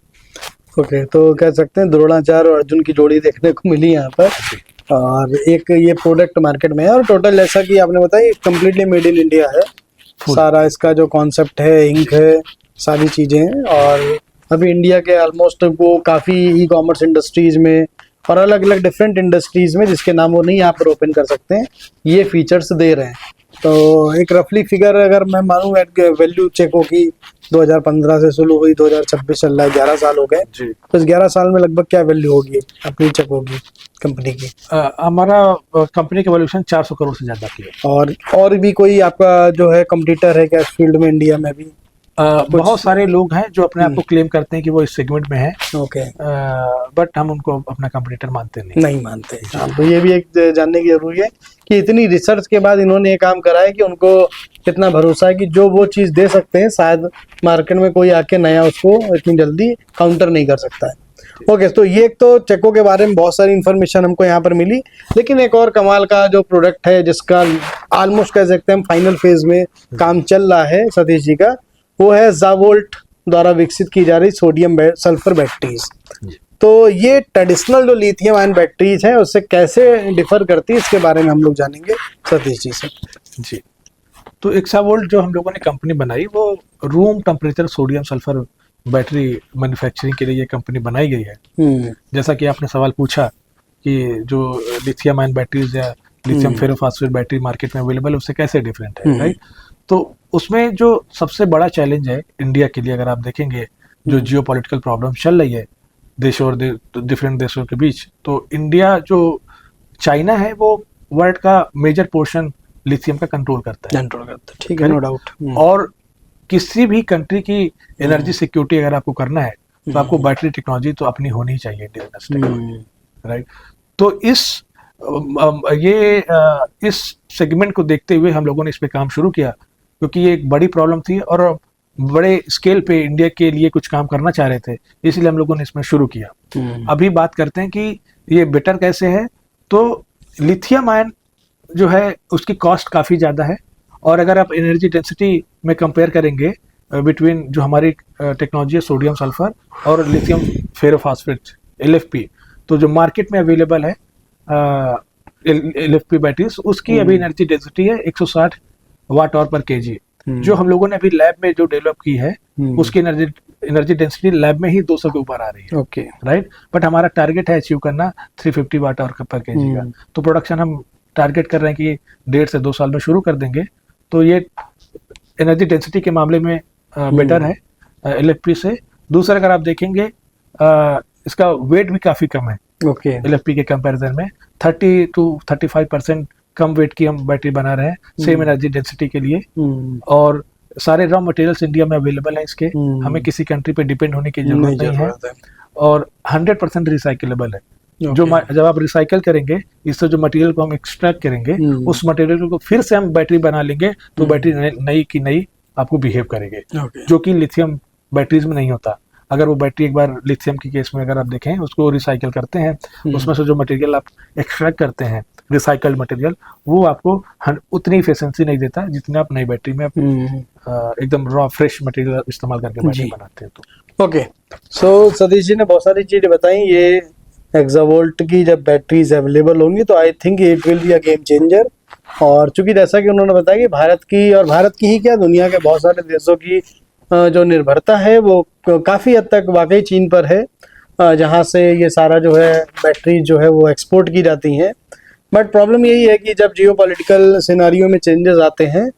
ओके, तो कह सकते हैं द्रोणाचार्य और अर्जुन की जोड़ी देखने को मिली यहाँ पर, और एक ये प्रोडक्ट मार्केट में है। और टोटल जैसा कि आपने बताया कंप्लीटली मेड इन इंडिया है, सारा इसका जो कॉन्सेप्ट है, इंक है, सारी चीजें हैं। और अभी इंडिया के ऑलमोस्ट वो काफी ई कॉमर्स इंडस्ट्रीज में और अलग अलग डिफरेंट इंडस्ट्रीज में, जिसके नाम वो नहीं यहाँ पर ओपन कर सकते हैं, ये फीचर्स दे रहे हैं। तो एक रफली फिगर अगर मैं मानूं, वैल्यू चेको की 2015 से शुरू हुई, 2026 चल रहा है, 11 साल हो गए जी। तो इस 11 साल में लगभग क्या वैल्यू होगी अपनी चेको की, कंपनी की? हमारा कंपनी का वैल्यूएशन 400 करोड़ से ज्यादा की है। और भी कोई आपका जो है कंपटीटर है क्या इस फील्ड में इंडिया में भी? बहुत सारे लोग हैं जो अपने आप को क्लेम करते हैं कि वो इस सेगमेंट में हैं, ओके, बट हम उनको अपना कंपटीटर मानते नहीं मानते। हाँ, तो ये भी एक जानने की जरूरी है कि इतनी रिसर्च के बाद इन्होंने ये काम करा है कि उनको कितना भरोसा है कि जो वो चीज दे सकते हैं शायद मार्केट में कोई आके नया उसको इतनी जल्दी काउंटर नहीं कर सकता है। ओके, तो ये एक तो चेको के बारे में बहुत सारी इंफॉर्मेशन हमको यहाँ पर मिली, लेकिन एक और कमाल का जो प्रोडक्ट है जिसका ऑलमोस्ट कह सकते हैं हम फाइनल फेज में काम चल रहा है सतीश जी का, वो है ज़ावोल्ट द्वारा विकसित की जा रही सोडियम सल्फर बैटरीज। तो ये ट्रेडिशनल जो लिथियम आयन बैटरीज है उससे कैसे डिफर करती है, इसके बारे में हम लोग जानेंगे सतीश जी से। जी, तो एक्सावोल्ट जो हम लोगों ने कंपनी बनाई वो room temperature sodium sulphur battery manufacturing के लिए ये कंपनी बनाई गई है। जैसा कि आपने सवाल पूछा कि जो लिथियम आयन बैटरीज या लिथियम फेरोफॉस्फेट बैटरी मार्केट में अवेलेबल है उससे कैसे डिफरेंट है, राइट? तो उसमें जो सबसे बड़ा चैलेंज है इंडिया के लिए, अगर आप देखेंगे जो जियोपॉलिटिकल प्रॉब्लम चल रही है देशों और डिफरेंट देशों के बीच, तो इंडिया जो चाइना है वो वर्ल्ड का मेजर पोर्शन लिथियम का कंट्रोल करता है। ठीक है, नो डाउट। और किसी भी कंट्री की एनर्जी सिक्योरिटी अगर आपको करना है तो आपको बैटरी टेक्नोलॉजी तो अपनी होनी ही चाहिए इंडियन टेक्नोलॉजी, राइट? तो इस सेगमेंट को देखते हुए हम लोगों ने इस पे काम शुरू किया, क्योंकि ये एक बड़ी प्रॉब्लम थी और बड़े स्केल पे इंडिया के लिए कुछ काम करना चाह रहे थे, इसलिए हम लोगों ने इसमें शुरू किया। अभी बात करते हैं कि ये बेटर कैसे है। तो लिथियम आयन जो है उसकी कॉस्ट काफ़ी ज़्यादा है, और अगर आप एनर्जी डेंसिटी में कंपेयर करेंगे बिटवीन जो हमारी टेक्नोलॉजी है सोडियम सल्फर और लिथियम फेरोफॉस्फेट LFP, तो जो मार्केट में अवेलेबल है LFP बैटरीज, उसकी अभी एनर्जी डेंसिटी है 160 वाट आवर पर केजी। जो हम लोगों ने अभी लैब में जो डेवलप की है उसकी एनर्जी डेंसिटी लैब में ही 200 के ऊपर आ रही है, ओके, राइट? बट हमारा टारगेट है अचीव करना 350 वाट आवर पर केजी का। तो प्रोडक्शन हम टारगेट कर रहे हैं कि 1.5 से 2 साल में शुरू कर देंगे। तो ये एनर्जी डेंसिटी के मामले में बेटर है LFP से। दूसरा, अगर आप देखेंगे इसका वेट भी काफ़ी कम है, ओके, LFP के कंपैरिजन में 30 to 35% कम वेट की हम बैटरी बना रहे हैं सेम एनर्जी डेंसिटी के लिए। और सारे रॉ मटेरियल्स इंडिया में अवेलेबल हैं इसके, हमें किसी कंट्री पे डिपेंड होने की जरूरत नहीं है, और 100% रिसाइकेलेबल है। जो जब आप रिसाइकल करेंगे, इससे जो मटेरियल को हम एक्सट्रैक्ट करेंगे उस मटेरियल को फिर से हम बैटरी बना लेंगे, तो बैटरी नई की नई आपको बिहेव करेंगे, जो कि लिथियम बैटरीज में नहीं होता। अगर वो बैटरी एक बार लिथियम की केस में अगर आप देखें उसको रिसाइकल करते हैं, उसमें से जो मटेरियल आप एक्सट्रैक्ट करते हैं रिसाइकल्ड मटेरियल, वो आपको उतनी एफिशिएंसी नहीं देता जितने आप नई बैटरी में एकदम रॉ फ्रेश मटेरियल इस्तेमाल करके बैटरी बनाते हैं। तो ओके, सो सतीश जी ने बहुत सारी चीजें बताई। ये एक्सावोल्ट की जब बैटरीज अवेलेबल होंगी तो I think it will be a game changer. और चूंकि जैसा कि उन्होंने बताया कि भारत की, और भारत की ही क्या दुनिया के बहुत सारे देशों की जो निर्भरता है वो काफ़ी हद तक वाकई चीन पर है, जहाँ से ये सारा जो है बैटरी जो है वो एक्सपोर्ट की जाती हैं। बट प्रॉब्लम यही है कि जब जियोपॉलिटिकल सिनारियो में चेंजेस आते हैं,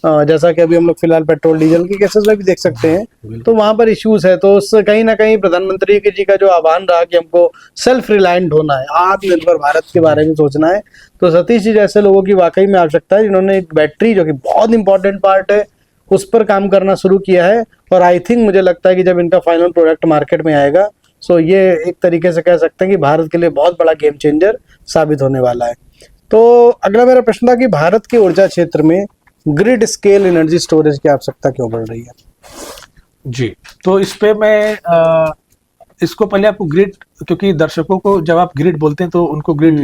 जैसा कि अभी हम लोग फिलहाल पेट्रोल डीजल के केसेस में भी देख सकते हैं, तो वहाँ पर इश्यूज है। तो उस कहीं ना कहीं प्रधानमंत्री जी का जो आह्वान रहा कि हमको सेल्फ रिलायंट होना है, आत्मनिर्भर भारत के बारे में सोचना है, तो सतीश जी जैसे लोगों की वाकई में आवश्यकता है जिन्होंने एक बैटरी जो कि बहुत इंपॉर्टेंट पार्ट है उस पर काम करना शुरू किया है। और आई थिंक मुझे लगता है कि जब इनका फाइनल प्रोडक्ट मार्केट में आएगा, सो ये एक तरीके से कह सकते हैं कि भारत के लिए बहुत बड़ा गेम चेंजर साबित होने वाला है। तो अगला मेरा प्रश्न था कि भारत के ऊर्जा क्षेत्र में ग्रिड स्केल एनर्जी स्टोरेज की आवश्यकता क्यों बढ़ रही है? जी, तो इस पे मैं इसको पहले आपको ग्रिड, क्योंकि दर्शकों को जब आप ग्रिड बोलते हैं तो उनको ग्रिड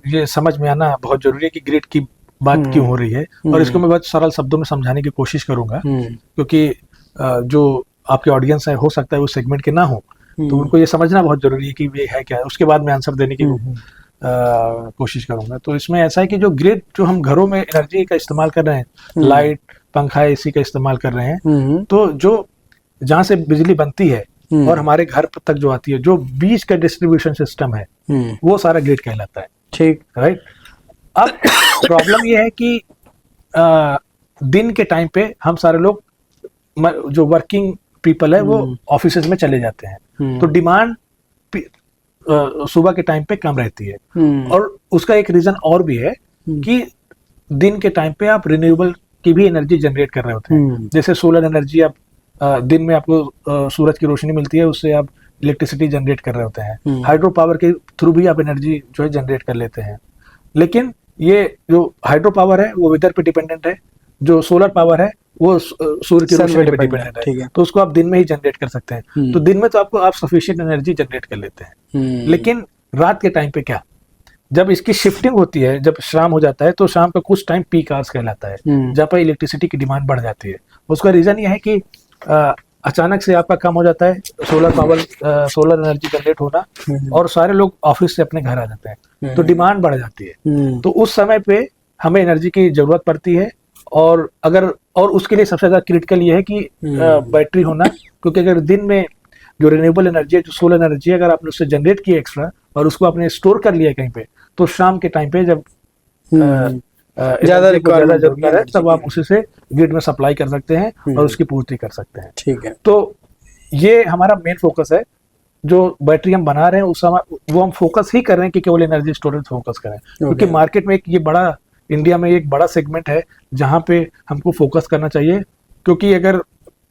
ये समझ में आना बहुत जरूरी है कि ग्रिड की बात क्यों हो रही है, और इसको मैं बहुत सरल शब्दों में समझाने की कोशिश करूंगा, क्योंकि जो आपके ऑडियंस है हो सकता है उस सेगमेंट के ना हो, तो उनको ये समझना बहुत जरूरी है कि ये है क्या है, उसके बाद में आंसर देने की कोशिश करूंगा। तो इसमें ऐसा है कि जो ग्रिड, जो हम घरों में एनर्जी का इस्तेमाल कर रहे हैं, लाइट, पंखा, एसी का इस्तेमाल कर रहे हैं, तो जो जहाँ से बिजली बनती है और हमारे घर तक जो आती है, जो बीच का डिस्ट्रीब्यूशन सिस्टम है, वो सारा ग्रिड कहलाता है। ठीक, राइट। अब प्रॉब्लम ये है कि दिन के टाइम पे हम सारे लोग जो वर्किंग पीपल है वो ऑफिस में चले जाते हैं, तो डिमांड सुबह के टाइम पे कम रहती है। और उसका एक रीजन और भी है कि दिन के टाइम पे आप रिन्यूएबल की भी एनर्जी जनरेट कर रहे होते हैं। जैसे सोलर एनर्जी, आप दिन में आपको सूरज की रोशनी मिलती है, उससे आप इलेक्ट्रिसिटी जनरेट कर रहे होते हैं। हाइड्रो पावर के थ्रू भी आप एनर्जी जो है जनरेट कर लेते हैं। लेकिन ये जो हाइड्रो पावर है वो वेदर पे डिपेंडेंट है, जो सोलर पावर है वो सूर्य की रोशनी पे डिपेंडेंट है, तो उसको आप दिन में ही जनरेट कर सकते हैं। तो दिन में तो आप सफिशिएंट एनर्जी जनरेट कर लेते हैं। लेकिन रात के टाइम पे क्या, जब इसकी शिफ्टिंग होती है, जब शाम हो जाता है, तो शाम का कुछ टाइम पीक आवर्स कहलाता है, जहाँ पर इलेक्ट्रिसिटी की डिमांड बढ़ जाती है। उसका रीजन ये है कि अचानक से आपका कम हो जाता है सोलर एनर्जी जनरेट होना, और सारे लोग ऑफिस से अपने घर आ जाते हैं, तो डिमांड बढ़ जाती है। तो उस समय पे हमें एनर्जी की जरूरत पड़ती है। और उसके लिए सबसे ज्यादा क्रिटिकल ये है कि बैटरी होना, क्योंकि अगर दिन में जो रिन्यूएबल एनर्जी है, जो सोलर एनर्जी है, अगर आपने उससे जनरेट की एक्स्ट्रा और उसको आपने स्टोर कर लिया कहीं पे, तो शाम के टाइम पे जब ज्यादा जरूरत है, तब आप उसी से ग्रिड में सप्लाई कर सकते हैं और उसकी पूर्ति कर सकते हैं। ठीक है। तो ये हमारा मेन फोकस है। जो बैटरी हम बना रहे हैं उस समय वो हम फोकस ही कर रहे हैं कि केवल एनर्जी स्टोरेज फोकस करें, क्योंकि मार्केट में ये बड़ा, इंडिया में एक बड़ा सेगमेंट है जहां पे हमको फोकस करना चाहिए। क्योंकि अगर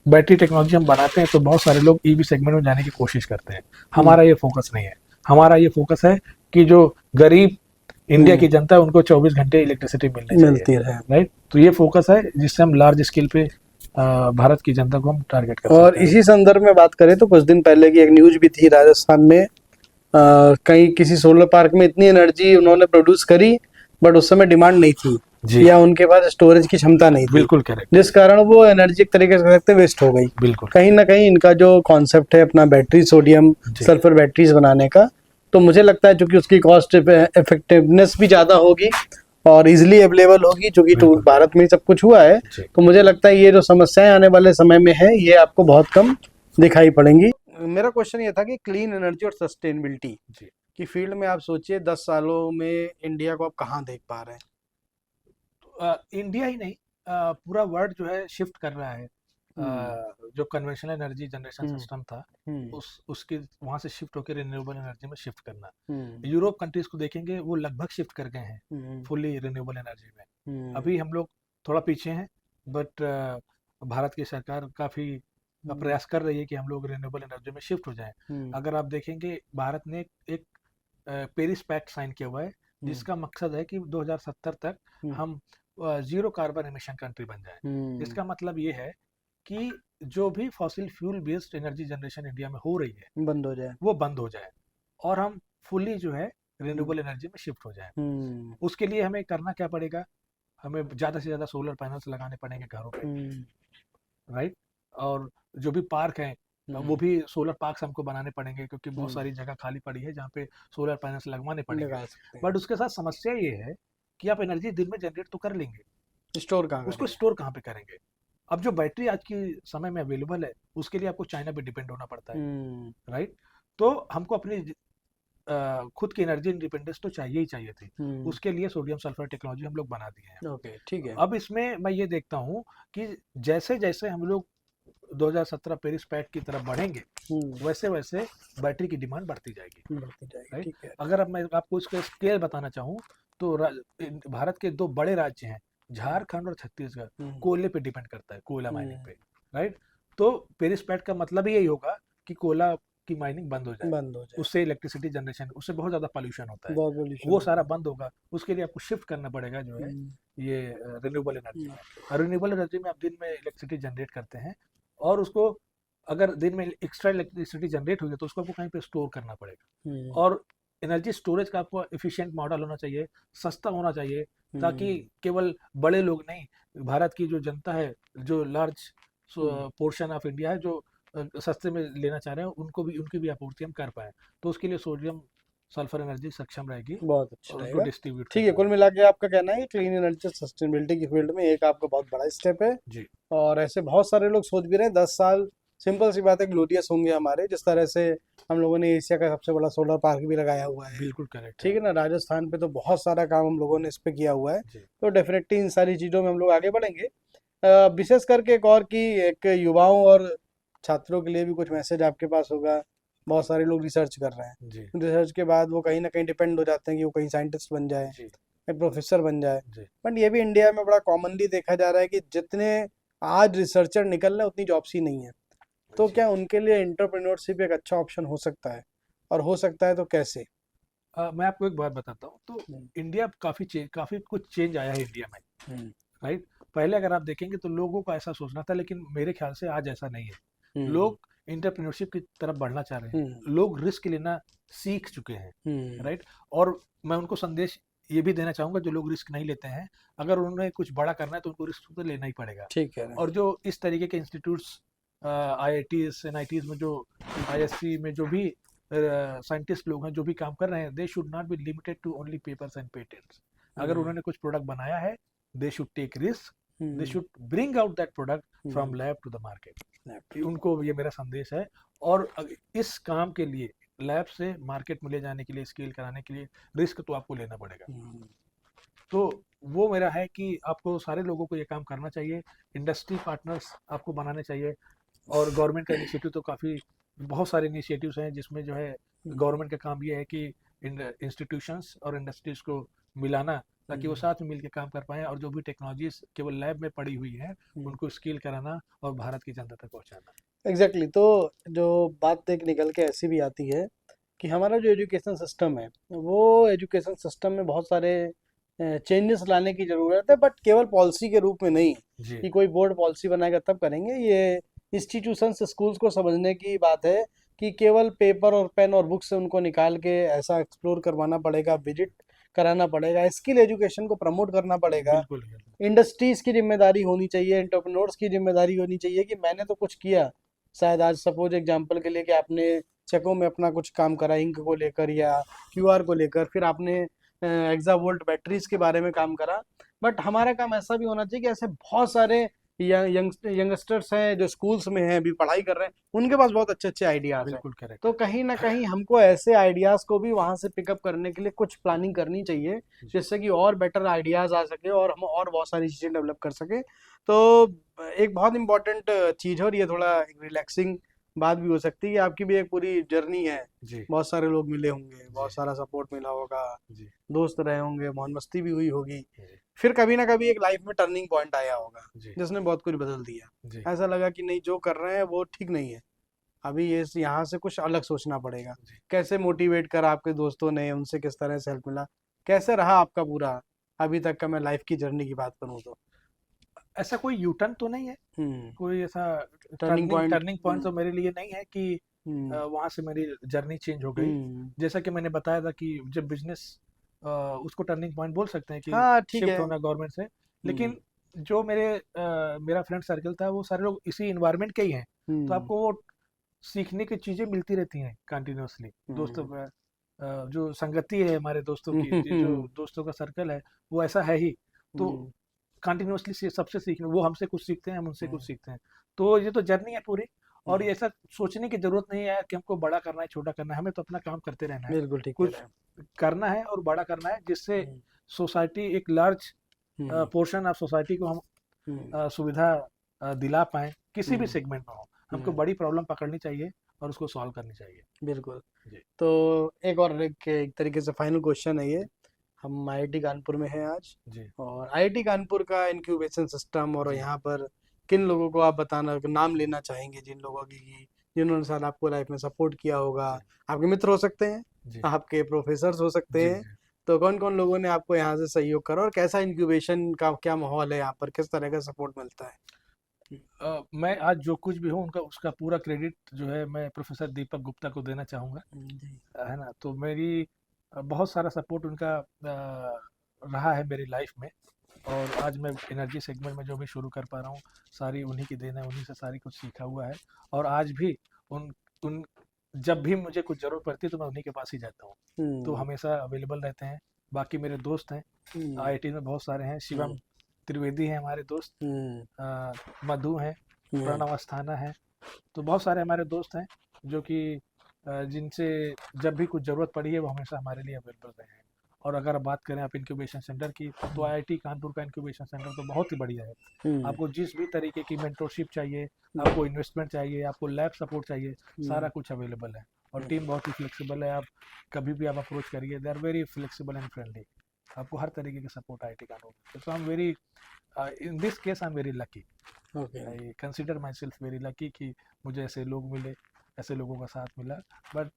बैटरी टेक्नोलॉजी हम बनाते हैं तो बहुत सारे लोग ईवी सेगमेंट में जाने की कोशिश करते हैं। हमारा ये फोकस नहीं है। हमारा ये फोकस है कि जो गरीब इंडिया की जनता है उनको 24 घंटे इलेक्ट्रिसिटी मिलती है। राइट। तो ये फोकस है जिससे हम लार्ज स्केल पे भारत की जनता को हम टारगेट कर सकते हैं। और इसी संदर्भ में बात करें तो कुछ दिन पहले की एक न्यूज भी थी, राजस्थान में कहीं किसी सोलर पार्क में इतनी एनर्जी उन्होंने प्रोड्यूस करी, बट उस समय डिमांड नहीं थी या उनके पास स्टोरेज की क्षमता नहीं थी। बिल्कुल करेक्ट। जिस कारण वो एनर्जी एक तरीके से सकते वेस्ट हो गई। बिल्कुल। कहीं ना कहीं इनका जो कॉन्सेप्ट है अपना बैटरी सोडियम सल्फर बैटरीज बनाने का, तो मुझे लगता है क्योंकि उसकी कॉस्ट इफेक्टिवनेस भी ज्यादा होगी और इजिली अवेलेबल होगी, जो कि भारत में सब कुछ हुआ है, तो मुझे लगता है ये जो समस्याएं आने वाले समय में है ये आपको बहुत कम दिखाई पड़ेंगी। मेरा क्वेश्चन ये था कि क्लीन एनर्जी और सस्टेनेबिलिटी की फील्ड में आप सोचिए 10 सालों में इंडिया को आप कहाँ देख पा रहे हैं? इंडिया ही नहीं, पूरा वर्ल्ड जो है शिफ्ट कर रहा है। जो कन्वेंशनल एनर्जी जनरेशन सिस्टम था उसके वहां से शिफ्ट होकर रिन्यूएबल एनर्जी में शिफ्ट करना। यूरोप कंट्रीज को देखेंगे वो लगभग शिफ्ट कर गए हैं फुली रिन्यूएबल एनर्जी में। अभी हम लोग थोड़ा पीछे हैं, बट भारत की सरकार काफी प्रयास कर रही है कि हम लोग रिन्यूएबल एनर्जी में शिफ्ट हो जाएं। अगर आप देखेंगे भारत ने एक पेरिस पैक्ट साइन किया हुआ है, जिसका मकसद है कि 2070 तक हम जीरो कार्बन एमिशन कंट्री बन जाएं। इसका मतलब ये है कि जो भी fossil fuel based energy generation India में हो रही है वो बंद हो जाए और हम फुली जो है रिन्यूएबल एनर्जी में शिफ्ट हो जाए। उसके लिए हमें करना क्या पड़ेगा, हमें ज्यादा से ज्यादा सोलर पैनल्स लगाने पड़ेंगे घरों पे। राइट। और जो भी पार्क हैं वो भी सोलर पार्क हमको बनाने पड़ेंगे, क्योंकि बहुत सारी जगह खाली पड़ी है जहाँ पे सोलर पैनल्स लगवाने पड़ेंगे। बट उसके साथ समस्या ये है कि आप एनर्जी दिन में जनरेट तो कर लेंगे, उसको स्टोर कहाँ पे करेंगे? अब जो बैटरी आज की समय में अवेलेबल है उसके लिए आपको चाइना पे डिपेंड होना पड़ता है। राइट। तो हमको अपनी खुद की एनर्जी इंडिपेंडेंस तो चाहिए ही चाहिए थी। उसके लिए सोडियम सल्फर टेक्नोलॉजी हम लोग बना दिए हैं। ओके, ठीक है। अब इसमें मैं ये देखता हूँ कि जैसे जैसे हम लोग 2017 पेरिस पैक्ट की तरफ बढ़ेंगे वैसे वैसे बैटरी की डिमांड बढ़ती जाएगी। ठीक है। अगर अब मैं आपको इसका स्केल बताना चाहूँ तो भारत के दो बड़े राज्य हैं, झारखंड और छत्तीसगढ़, कोयले पे डिपेंड करता है, कोयला माइनिंग पे। राइट। तो पेरिस पैक्ट का मतलब ही यही होगा कि कोयला की माइनिंग बंद हो जाए, उससे इलेक्ट्रिसिटी जनरेशन, उससे बहुत ज्यादा पॉल्यूशन होता है, वो सारा बंद होगा। उसके लिए आपको शिफ्ट करना पड़ेगा जो है ये रिन्यूएबल एनर्जी में। रिन्यूएबल एनर्जी में आप दिन में इलेक्ट्रिसिटी जनरेट करते हैं और उसको अगर दिन में एक्स्ट्रा इलेक्ट्रिसिटी जनरेट हुई है तो उसको आपको कहीं पे स्टोर करना पड़ेगा। और एनर्जी स्टोरेज का आपको एफिशिएंट मॉडल होना चाहिए, सस्ता होना चाहिए, ताकि केवल बड़े लोग नहीं, भारत की जो जनता है, जो लार्ज पोर्शन ऑफ इंडिया है, जो सस्ते में लेना चाह रहे हैं, उनकी भी आपूर्ति हम कर पाए। तो उसके लिए सोडियम सल्फर एनर्जी सक्षम रहेगी बहुत अच्छा और उसको रहेगा। डिस्ट्रीब्यूट ठीक है, करना। कुल मिला के आपका कहना है कि क्लीन एनर्जी सस्टेनेबिलिटी की फील्ड में एक आपका बहुत बड़ा स्टेप है। जी और ऐसे बहुत सारे लोग सोच भी रहे हैं 10 साल, सिंपल सी बात है, ग्लोरियस होंगे हमारे, जिस तरह से हम लोगों ने एशिया का सबसे बड़ा सोलर पार्क भी लगाया हुआ है। बिल्कुल करेक्ट है। ठीक है ना, राजस्थान पे तो बहुत सारा काम हम लोगों ने इस पे किया हुआ है। जी तो डेफिनेटली इन सारी चीज़ों में हम लोग आगे बढ़ेंगे। विशेष करके एक और कि एक युवाओं और छात्रों के लिए भी कुछ मैसेज आपके पास होगा। बहुत सारे लोग रिसर्च कर रहे हैं, जी रिसर्च के बाद वो कहीं ना कहीं डिपेंड हो जाते हैं कि वो कहीं साइंटिस्ट बन जाए, जी एक प्रोफेसर बन जाए। जी बट ये भी इंडिया में बड़ा कॉमनली देखा जा रहा है कि जितने आज रिसर्चर निकल रहे हैं उतनी जॉब्स ही नहीं है। तो जी। क्या उनके लिए एंटरप्रेन्योरशिप एक अच्छा ऑप्शन हो सकता है, और हो सकता है तो कैसे? मैं आपको एक बात बताता हूँ। तो हम्म, इंडिया काफ़ी कुछ चेंज आया है इंडिया में, हम्म, राइट। पहले अगर आप देखेंगे तो लोगों को ऐसा सोचना था, लेकिन मेरे ख्याल से आज ऐसा नहीं है। हम्म, लोग इंटरप्रेन्योरशिप की तरफ बढ़ना चाह रहे हम्म, हैं, लोग रिस्क लेना सीख चुके हैं, हम्म, राइट। और मैं उनको संदेश ये भी देना चाहूँगा, जो लोग रिस्क नहीं लेते हैं, अगर उन्हें कुछ बड़ा करना है तो उनको रिस्क तो लेना ही पड़ेगा। ठीक है। और जो इस तरीके के इंस्टीट्यूट्स, IITs NITs में, जो ISC में जो भी साइंटिस्ट लोग हैं जो भी काम कर रहे हैं, they should not be limited to only papers and patents. अगर हम्म, उन्होंने कुछ प्रोडक्ट बनाया है, they should take risk, they hmm, should bring out that product from hmm, lab to the market. left, उनको ये मेरा संदेश है। और इस काम के लिए लैब से मार्केट में ले जाने के लिए, स्केल कराने के लिए रिस्क तो आपको लेना पड़ेगा। हम्म, तो वो मेरा है कि आपको सारे लोगों को ये काम करना चाहिए, इंडस्ट्री पार्टनर्स आपको बनाने चाहिए। और गवर्नमेंट का इनिशिएटिव तो काफ़ी, बहुत सारे इनिशिएटिव्स हैं जिसमें जो है हम्म, गवर्नमेंट का काम ये है कि इंस्टीट्यूशंस और इंडस्ट्रीज को मिलाना, ताकि वो हम्म, साथ में मिलकर काम कर पाएँ, और जो भी टेक्नोलॉजीज केवल लैब में पड़ी हुई हैं हम्म। उनको स्केल कराना और भारत की जनता तक पहुंचाना। एग्जैक्टली, तो जो बात एक निकल के ऐसी भी आती है कि हमारा जो एजुकेशन सिस्टम है, वो एजुकेशन सिस्टम में बहुत सारे चेंजेस लाने की ज़रूरत है, बट केवल पॉलिसी के रूप में नहीं जी कि कोई बोर्ड पॉलिसी बनाएगा तब करेंगे। ये इंस्टीट्यूशंस स्कूल्स को समझने की बात है कि केवल पेपर और पेन और बुक से उनको निकाल के ऐसा एक्सप्लोर करवाना पड़ेगा, विजिट कराना पड़ेगा, स्किल एजुकेशन को प्रमोट करना पड़ेगा। बिल्कुल बिल्कुल। इंडस्ट्रीज की जिम्मेदारी होनी चाहिए, एंटरप्रेन्योर्स की जिम्मेदारी होनी चाहिए कि मैंने तो कुछ किया। शायद आज सपोज एग्जांपल के लिए कि आपने चेकों में अपना कुछ काम करा इंक को लेकर या क्यूआर को लेकर, फिर आपने एग्जा वोल्ट बैटरीज के बारे में काम करा। बट हमारा काम ऐसा भी होना चाहिए कि ऐसे बहुत सारे यंगस्टर्स हैं जो स्कूल्स में हैं, अभी पढ़ाई कर रहे हैं, उनके पास बहुत अच्छे अच्छे आइडियाज हैं। बिल्कुल करेक्ट तो है। कहीं ना कहीं हमको ऐसे आइडियाज को भी वहां से पिकअप करने के लिए कुछ प्लानिंग करनी चाहिए, जी जिससे कि और बेटर आइडियाज आ सके और हम और बहुत सारी चीजें डेवलप कर सके। तो एक बहुत इंपॉर्टेंट चीज है, और ये थोड़ा रिलैक्सिंग बात भी हो सकती है कि आपकी भी एक पूरी जर्नी है। जी बहुत सारे लोग मिले होंगे, जी बहुत सारा सपोर्ट मिला होगा, जी दोस्त रहे होंगे, मौज मस्ती भी हुई होगी। जी फिर कभी ना कभी एक लाइफ में टर्निंग पॉइंट आया होगा जी जिसने बहुत कुछ बदल जी दिया। ऐसा लगा कि नहीं, जो कर रहे हैं वो ठीक नहीं है, अभी ये यहाँ से कुछ अलग सोचना पड़ेगा। जी। कैसे मोटिवेट करा आपके दोस्तों ने, उनसे किस तरह से हेल्प मिला, कैसे रहा आपका पूरा अभी तक का, मैं लाइफ की जर्नी की बात करूँ तो? ऐसा कोई यू टर्न तो नहीं है, हम्म। कोई ऐसा turning turning point. Turning point तो मेरे लिए नहीं है कि हम्म, वहाँ से मेरी जर्नी चेंज हो गई। हम्म, जैसा कि मैंने बताया था कि जब बिजनेस, उसको टर्निंग पॉइंट बोल सकते हैं कि हाँ ठीक शिफ्ट है। होना गवर्नमेंट से। हम्म, लेकिन जो मेरा फ्रेंड सर्कल था वो सारे लोग इसी इन्वायरमेंट के ही हैं। तो हम्म, आपको वो सीखने की चीज़ें मिलती रहती हैं कंटिन्यूअसली। दोस्तों हम्म, का जो संगति है हमारे दोस्तों की, जो हम्म, दोस्तों का सर्कल है वो ऐसा है ही। तो हम्म, कंटिन्यूअसली सबसे सीखने, वो हमसे कुछ सीखते हैं, हम उनसे हम्म, कुछ सीखते हैं। तो ये तो जर्नी है पूरी। और हम्म, ये ऐसा सोचने की जरूरत नहीं है कि हमको बड़ा करना है छोटा करना है, हमें तो अपना काम करते रहना है। बिल्कुल ठीक कह रहे कुछ हैं। करना है और बड़ा करना है, जिससे हम्म, सोसाइटी, एक large hmm, portion of society को हम हम्म, सुविधा दिला पाएँ, किसी भी हम्म, सेगमेंट में हो। हमको हम्म, बड़ी प्रॉब्लम पकड़नी चाहिए और उसको सॉल्व करनी चाहिए। बिल्कुल। जी तो एक और एक तरीके से फाइनल क्वेश्चन है ये। हम आईआईटी कानपुर में हैं आज, जी और आईआईटी कानपुर का इंक्यूबेशन सिस्टम, और जी यहाँ पर किन लोगों को आप बताना, नाम लेना चाहेंगे जिन लोगों की जिन्होंने शायद आपको लाइफ में सपोर्ट किया होगा? जी आपके मित्र हो सकते हैं, जी आपके प्रोफेसर्स हो सकते जी हैं। जी। तो कौन कौन लोगों ने आपको यहाँ से सहयोग करा, और कैसा इंक्यूबेशन का क्या माहौल है यहाँ पर, किस तरह का सपोर्ट मिलता है? मैं आज जो कुछ भी हूँ उनका, उसका पूरा क्रेडिट जो है मैं प्रोफेसर दीपक गुप्ता को देना चाहूँगा। जी। है ना। तो मेरी बहुत सारा सपोर्ट उनका रहा है मेरी लाइफ में। और आज मैं एनर्जी सेगमेंट में जो भी शुरू कर पा रहा हूँ, सारी उन्हीं की देन है, उन्हीं से सारी कुछ सीखा हुआ है। और आज भी उन उन जब भी मुझे कुछ ज़रूरत पड़ती है तो मैं उन्हीं के पास ही जाता हूँ, तो हमेशा अवेलेबल रहते हैं। बाकी मेरे दोस्त हैं, आईआईटी में बहुत सारे हैं, शिवम त्रिवेदी हैं हमारे दोस्त, मधु हैं, प्रणव अस्थाना है, तो बहुत सारे हमारे दोस्त हैं जो कि जिनसे जब भी कुछ ज़रूरत पड़ी है वो हमेशा हमारे लिए अवेलेबल रहे हैं। और अगर बात करें आप इंक्यूबेशन सेंटर की, तो आईआईटी कानपुर का इंक्यूबेशन सेंटर तो बहुत ही बढ़िया है। आपको जिस भी तरीके की मेंटरशिप चाहिए, आपको इन्वेस्टमेंट चाहिए, आपको लैब सपोर्ट चाहिए, सारा कुछ अवेलेबल है। और टीम बहुत ही फ्लेक्सिबल है, आप कभी भी आप अप्रोच करिए, they are very flexible and friendly. आपको हर तरीके की support IIT Kanpur. So I am very, in this case I am very lucky, I consider myself very lucky कि मुझे ऐसे लोग मिले, ऐसे लोगों का साथ मिला। But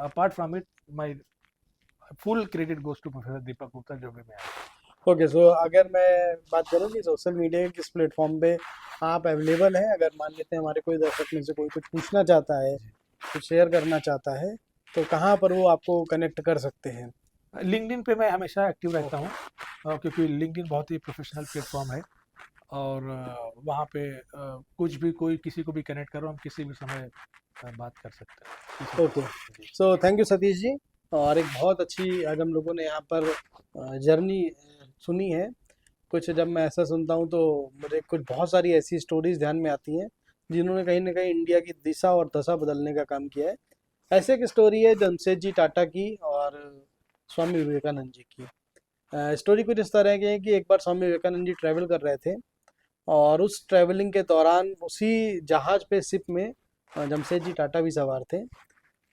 apart from it, my full credit goes to professor Deepak Gupta, जो भी मैं आया। ओके, सो अगर मैं बात करूँ कि सोशल मीडिया के किस प्लेटफॉर्म पे आप अवेलेबल हैं, अगर मान लेते हैं हमारे कोई दर्शक में से कोई कुछ पूछना चाहता है, कुछ शेयर करना चाहता है, तो कहाँ पर वो आपको कनेक्ट कर सकते हैं? लिंक्डइन पे मैं हमेशा एक्टिव रहता हूँ, क्योंकि लिंक्डइन बहुत ही प्रोफेशनल प्लेटफॉर्म है। और वहाँ पे कुछ भी, कोई किसी को भी कनेक्ट करो, हम किसी भी समय बात कर सकते हैं, किसी okay, ji. So thank you Satish ji. और एक बहुत अच्छी आज हम लोगों ने यहाँ पर जर्नी सुनी है। कुछ जब मैं ऐसा सुनता हूँ तो मुझे कुछ बहुत सारी ऐसी स्टोरीज ध्यान में आती हैं जिन्होंने कहीं ना कहीं इंडिया की दिशा और दशा बदलने का काम किया है। ऐसे एक स्टोरी है जमशेदजी टाटा की और स्वामी विवेकानंद जी की। स्टोरी कुछ इस तरह की है कि एक बार स्वामी विवेकानंद जी ट्रैवल कर रहे थे और उस ट्रैवलिंग के दौरान उसी जहाज पे, शिप में जमशेदजी टाटा भी सवार थे।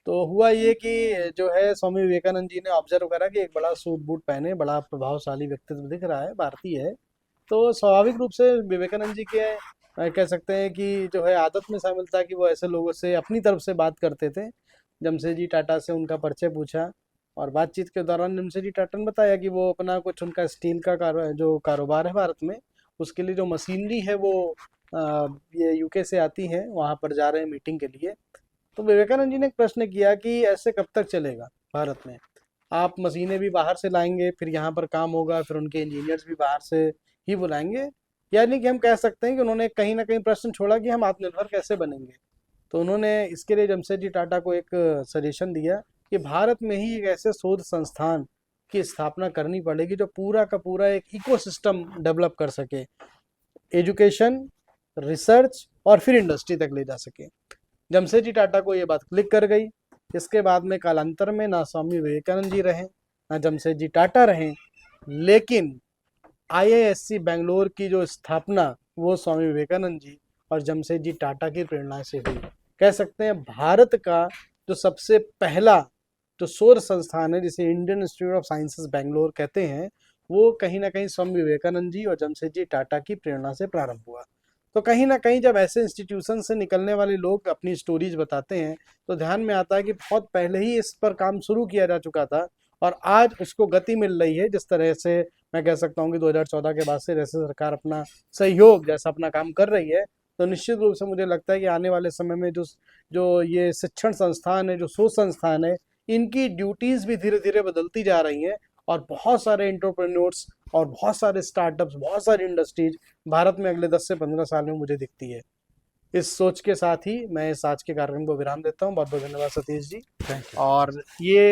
तो हुआ ये कि जो है स्वामी विवेकानंद जी ने ऑब्जर्व करा कि एक बड़ा सूट बूट पहने, बड़ा प्रभावशाली व्यक्तित्व दिख रहा है, भारतीय है। तो स्वाभाविक रूप से विवेकानंद जी के कह सकते हैं कि जो है आदत में शामिल था कि वो ऐसे लोगों से अपनी तरफ से बात करते थे। जमशेदजी टाटा से उनका परिचय पूछा और बातचीत के दौरान जमशेदजी टाटा ने बताया कि वो अपना कुछ उनका स्टील का जो कारोबार है भारत में, उसके लिए जो मशीनरी है वो ये यूके से आती है, वहाँ पर जा रहे हैं मीटिंग के लिए। तो विवेकानंद जी ने एक प्रश्न किया कि ऐसे कब तक चलेगा भारत में? आप मशीनें भी बाहर से लाएंगे, फिर यहाँ पर काम होगा, फिर उनके इंजीनियर्स भी बाहर से ही बुलाएंगे, यानी कि हम कह सकते हैं कि उन्होंने कहीं ना कहीं प्रश्न छोड़ा कि हम आत्मनिर्भर कैसे बनेंगे। तो उन्होंने इसके लिए जमशेदजी टाटा को एक सजेशन दिया कि भारत में ही एक ऐसे शोध संस्थान की स्थापना करनी पड़ेगी जो पूरा का पूरा एक इकोसिस्टम डेवलप कर सके, एजुकेशन, रिसर्च और फिर इंडस्ट्री तक ले जा सके। जमशेदजी टाटा को ये बात क्लिक कर गई। इसके बाद में कालांतर में ना स्वामी विवेकानंद जी रहे, ना जमशेदजी टाटा रहे, लेकिन आईआईएससी बेंगलोर की जो स्थापना वो स्वामी विवेकानंद जी और जमशेदजी टाटा की प्रेरणा से हुई। कह सकते हैं भारत का जो सबसे पहला जो शोध संस्थान है, जिसे Indian institute of sciences Bangalore कहते हैं, वो कहीं ना कहीं स्वामी विवेकानंद जी और जमशेदजी टाटा की प्रेरणा से प्रारंभ हुआ। तो कहीं ना कहीं जब ऐसे इंस्टीट्यूशन से निकलने वाले लोग अपनी स्टोरीज बताते हैं तो ध्यान में आता है कि बहुत पहले ही इस पर काम शुरू किया जा चुका था और आज उसको गति मिल रही है। जिस तरह से मैं कह सकता हूँ कि 2014 के बाद से जैसे सरकार अपना सहयोग जैसा अपना काम कर रही है, तो निश्चित रूप से मुझे लगता है कि आने वाले समय में जो जो ये शिक्षण संस्थान है, जो शोध संस्थान है, इनकी ड्यूटीज़ भी धीरे धीरे बदलती जा रही हैं और बहुत सारे एंटरप्रेन्योर्स और बहुत सारे स्टार्टअप्स, बहुत सारी इंडस्ट्रीज भारत में अगले 10 से 15 साल में मुझे दिखती है। इस सोच के साथ ही मैं इस आज के कार्यक्रम को विराम देता हूँ। बहुत बहुत धन्यवाद सतीश जी। Thank you. और ये